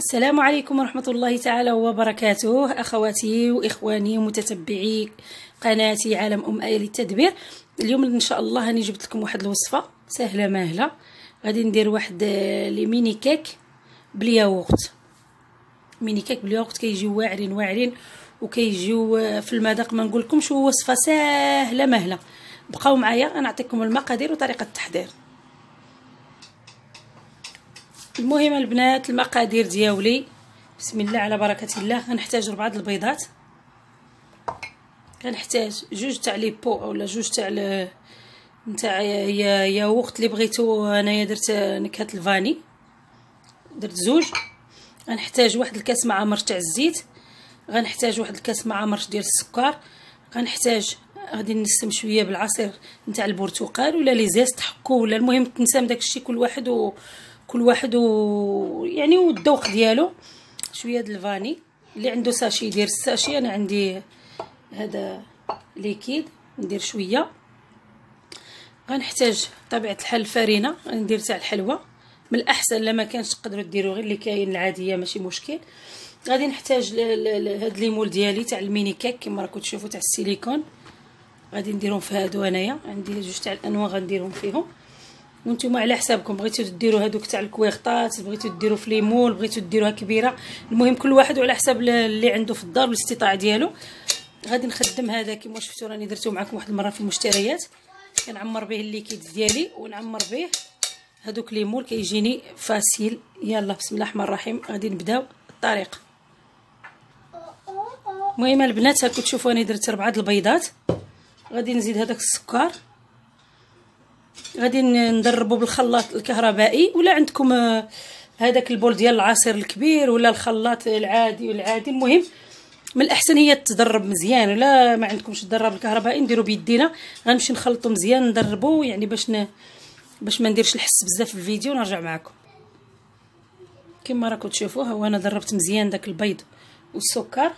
السلام عليكم ورحمة الله تعالى وبركاته، أخواتي وإخواني ومتتبعي قناتي عالم أم آية للتدبير. اليوم إن شاء الله راني جبت لكم واحد الوصفة سهلة ماهلة. غادي ندير واحد لي ميني كيك بالياغورت. ميني كيك بالياغورت كيجيو واعرين وكيجيو في المذاق. ما نقولكمش وصفة سهلة ماهلة. بقاو معايا، أنا أعطيكم المقادير وطريقة التحضير. المهم البنات، المقادير دياولي بسم الله على بركه الله. غنحتاج 4 البيضات، غنحتاج 2 تاع لي بو اولا 2 تاع ياغورت اللي بغيتو. انايا درت نكهه الفاني، درت 2. غنحتاج واحد الكاس معمر تاع الزيت، غنحتاج واحد الكاس معمر ديال السكر، غنحتاج غادي نسم شويه بالعصير نتاع البرتقال ولا لي زيست حكو ولا المهم تنسم داكشي كل واحد يعني والذوق ديالو. شويه د الفاني، اللي عنده ساشي يدير الساشي، انا عندي هذا ليكيد ندير شويه. غنحتاج طبيعه الحال فرينه، غندير تاع الحلوه من الاحسن، لما كانش تقدروا ديروا غير اللي كاين العاديه ماشي مشكل. غادي نحتاج هاد ليمول ديالي تاع الميني كيك كما راكم تشوفوا تاع السيليكون، غادي نديرهم في هادو. انايا عندي 2 تاع الانواع غنديرهم فيهم، وانتم على حسابكم. بغيتو ديروا هذوك تاع الكويغطات، بغيتو ديروا في ليمول، بغيتو ديروها كبيره، المهم كل واحد على حساب اللي عنده في الدار والاستطاعه ديالو. غادي نخدم هذا كما شفتوا راني درتو معكم واحد المره في المشتريات، كنعمر به الليكيد ديالي ونعمر به هذوك ليمول، كيجيني فاسيل. يلا بسم الله الرحمن الرحيم، غادي نبداو الطريقه. المهم البنات هاكم تشوفوا راني درت 4 البيضات، غادي نزيد هذاك السكر، غادي ندربوا بالخلاط الكهربائي ولا عندكم هذاك البول ديال العصير الكبير ولا الخلاط العادي المهم من الاحسن هي تدرب مزيان، ولا ما عندكمش الدراب الكهربائي نديروا بيدينا. غنمشي نخلطوا مزيان ندربوا يعني باش ما نديرش الحس بزاف في الفيديو ونرجع معكم. كما راكم تشوفوا ها هو انا دربت مزيان داك البيض والسكر.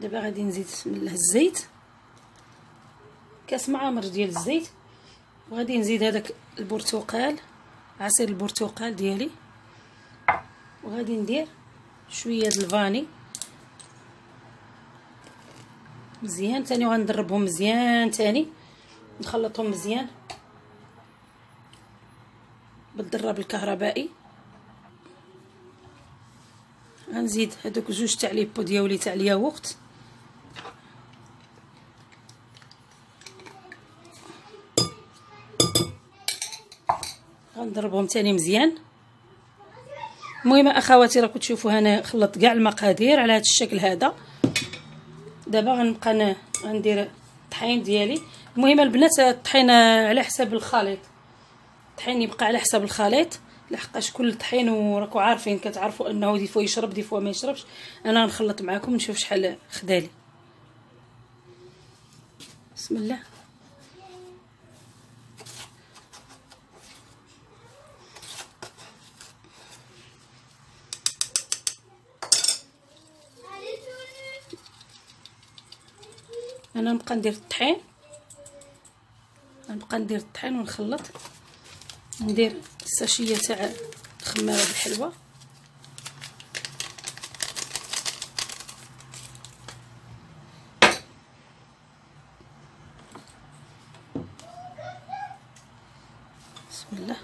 دابا غادي نزيد بسم الله الزيت، كاس معامر ديال الزيت، وغادي نزيد هذاك البرتقال، عصير البرتقال ديالي، وغادي ندير شويه د الفاني مزيان ثاني، وغندربهم مزيان ثاني، نخلطهم مزيان بالدراب الكهربائي. غنزيد هذوك 2 تاع لي بو ديالي تاع الياغورت، غنضربهم ثاني مزيان. المهم اخواتي راكم تشوفوا انا خلطت كاع المقادير على هذا الشكل هذا. دابا غنبقى غندير الطحين ديالي. المهم البنات الطحين على حساب الخليط، الطحين يبقى على حساب الخليط لحقاش كل طحين وراكم عارفين كتعرفوا انه دي فوا يشرب دي فوا ما يشربش. انا غنخلط معكم نشوف شحال خدالي. بسم الله. انا نبقى ندير الطحين ونخلط، ندير الساشيه تاع الخماره بالحلوه، بسم الله.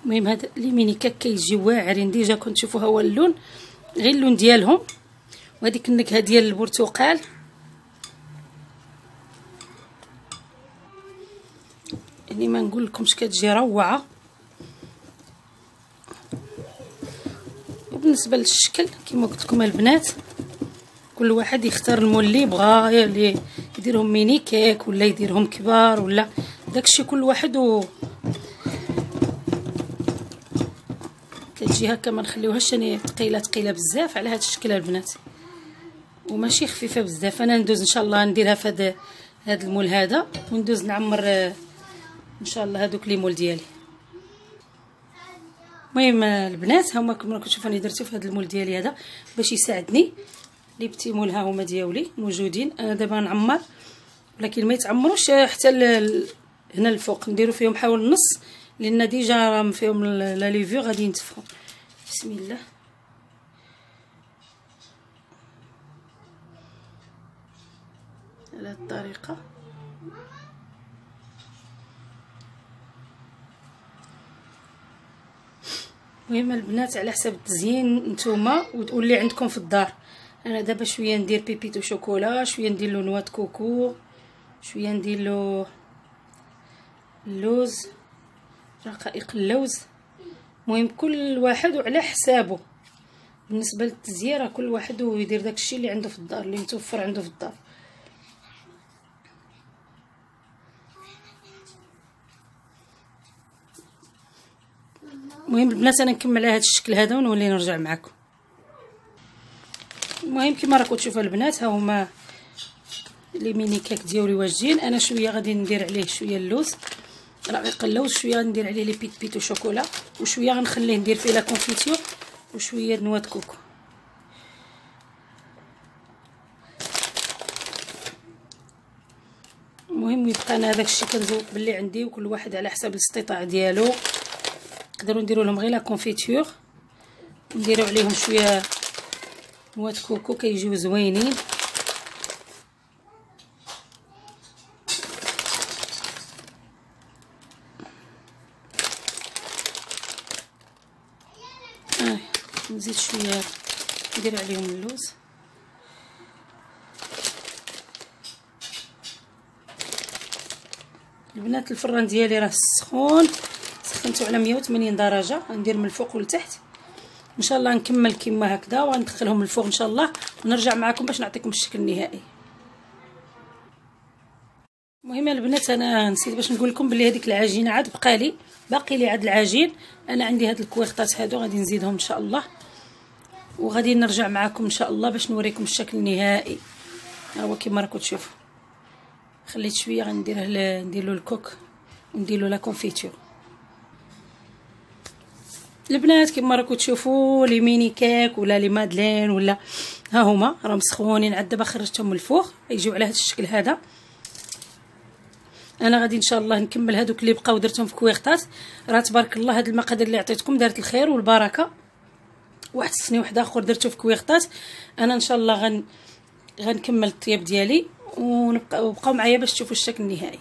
المهم هذا لي ميني كيك كيجيو واعرين ديجا، كنت تشوفوا هو اللون غير اللون ديالهم، وهذيك النكهه ديال البرتقال. يعني ما نقول لكمش كتجي روعه. وبالنسبه للشكل كما قلت لكم البنات، كل واحد يختار المول اللي بغا، اللي يديرهم ميني كيك ولا يديرهم كبار ولا داكشي كل واحد كتجي هكا. ما نخليوهاش ثاني ثقيله بزاف على هذا الشكل البنات، وماشي خفيفه بزاف. انا ندوز ان شاء الله نديرها في هذا المول هذا، وندوز نعمر ان شاء الله هذوك لي مول ديالي. المهم البنات هما كما راكم تشوفوا راني درتو في هذا المول ديالي هذا باش يساعدني لي بتي مول ها هما دياولي موجودين. انا دابا نعمر ولكن ما يتعمروش حتى هنا الفوق، نديرو فيهم حول النص لان ديجا راهم فيهم لا ليفور غادي ينتفخوا. بسم الله. على هاد الطريقه المهم البنات على حسب التزيين نتوما واللي عندكم في الدار. انا دابا شويه ندير بيبيتو شوكولا، شويه ندير له نواه كوكو، شويه ندير له اللوز، رقائق اللوز. المهم كل واحد وعلى حسابه. بالنسبه للتزيير كل واحد ويدير داكشي اللي عنده في الدار، اللي متوفر عنده في الدار. المهم البنات انا نكمل على هذا الشكل هذا ونولي نرجع معكم. المهم كما راكم تشوفوا البنات ها هما لي ميني كاك ديالي واجدين. انا شويه غادي ندير عليه شويه اللوز، رقيق اللوز، شويه غندير عليه لي بيت وشوكولا، وشويه غنخليه ندير فيه لا كونفيتور، وشويه نواه كوكو. المهم يبقى انا هذاك الشيء كنزوق باللي عندي، وكل واحد على حسب الاستطاعه ديالو. نقدروا نديروا لهم غير لا كونفيتور، نديروا عليهم شويه نواه كوكو كيجيو زوينين. نزيد شويه ندير عليهم اللوز. البنات الفران ديالي راه سخون، سخنته على 180 درجه، غندير من الفوق ولتحت. ان شاء الله نكمل كما هكذا وغندخلهم الفوق ان شاء الله، ونرجع معكم باش نعطيكم الشكل النهائي. المهم البنات انا نسيت باش نقول لكم بلي هذيك العجينه عاد باقي لي عاد العجين. انا عندي هاد الكويغطات هادو غادي نزيدهم ان شاء الله، وغادي نرجع معكم ان شاء الله باش نوريكم الشكل النهائي. ها هو كما راكم تشوفوا، خليت شويه غندير له الكوك وندير له لا كونفيتور. البنات كما راكم تشوفوا لي ميني كيك ولا لي مادلين ولا ها هما راهم مسخونين، عاد دابا خرجتهم من الفوغ يجيو على هذا الشكل هذا. انا غادي ان شاء الله نكمل هذوك اللي بقاو درتهم في كويغطات. راه تبارك الله هاد المقادير اللي عطيتكم دارت الخير والبركه. واحد الصني واحد اخر درته في كويغطات. انا ان شاء الله غنكمل الطياب ديالي وبقاو معايا باش تشوفوا الشكل النهائي.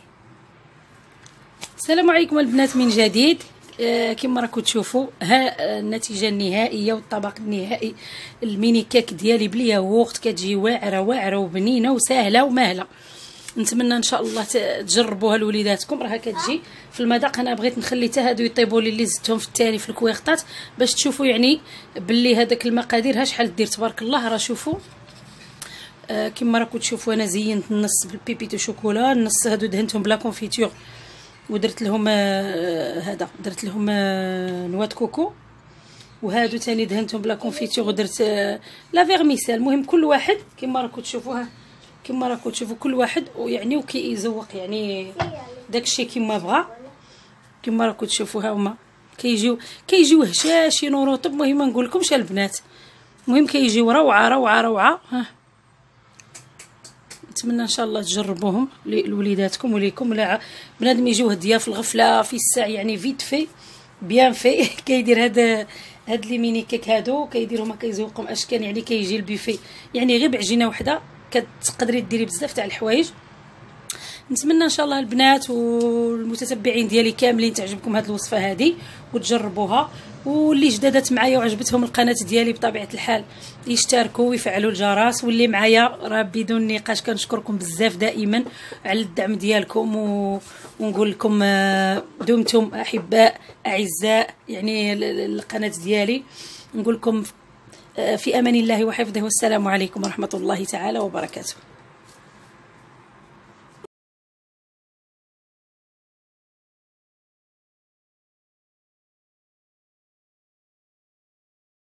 السلام عليكم البنات من جديد. كما راكم تشوفوا ها النتيجه النهائيه والطبق النهائي. الميني كيك ديالي بالياغورت كتجي واعره وبنينه وسهله وماهله. نتمنى ان شاء الله تجربوها لوليداتكم، راها كتجي في المذاق. انا بغيت نخلي حتى هادو يطيبوا لي اللي زدتهم في الثاني في الكويغطات باش تشوفوا يعني باللي هذاك المقادير ها شحال دير. تبارك الله راه شوفوا كما راكم تشوفوا انا زينت النص بالبيبيتو شوكولا، النص هادو دهنتهم بلا كونفيتور ودرت لهم هذا درت لهم نواه كوكو، وهادو ثاني دهنتهم بلا كونفيتور ودرت لا فيرميسيل. المهم كل واحد كما راكم تشوفوها كما راكم تشوفوا كل واحد ويعني وكيزوق يعني داكشي كما بغا. كما راكم تشوفوا ها هما كيجيو هشاشين ورطب. المهم ما نقول لكمش البنات، المهم كيجيو روعه. ها نتمنى ان شاء الله تجربوهم لوليداتكم وليكم ولا بنادم يجيو هديه في الغفله في الساعه يعني فيت في بيان في كيدير هاد لي ميني كيك هادو كيديرهم كيزوقهم اشكال يعني كيجي البيفي يعني غير بعجينه وحده كتقدري ديري بزاف تاع الحوايج. نتمنى ان شاء الله البنات والمتتبعين ديالي كاملين تعجبكم هذه الوصفه هذه وتجربوها، واللي جدادات معايا وعجبتهم القناه ديالي بطبيعه الحال يشتركوا ويفعلوا الجرس، واللي معايا راه بدون نقاش كنشكركم بزاف دائما على الدعم ديالكم ونقول لكم دمتم احباء اعزاء يعني القناه ديالي. نقول لكم في امان الله وحفظه، والسلام عليكم ورحمه الله تعالى وبركاته.